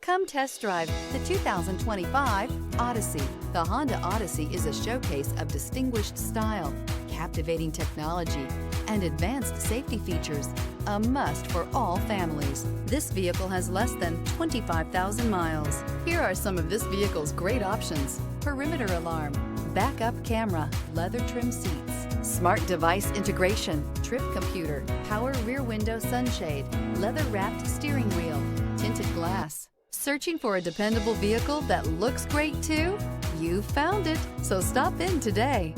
Come test drive the 2025 Odyssey. The Honda Odyssey is a showcase of distinguished style, captivating technology, and advanced safety features, a must for all families. This vehicle has less than 25,000 miles. Here are some of this vehicle's great options: perimeter alarm, backup camera, leather trim seats, smart device integration, trip computer, power rear window sunshade, leather wrapped steering wheel, tinted glass. Searching for a dependable vehicle that looks great too? You found it, so stop in today.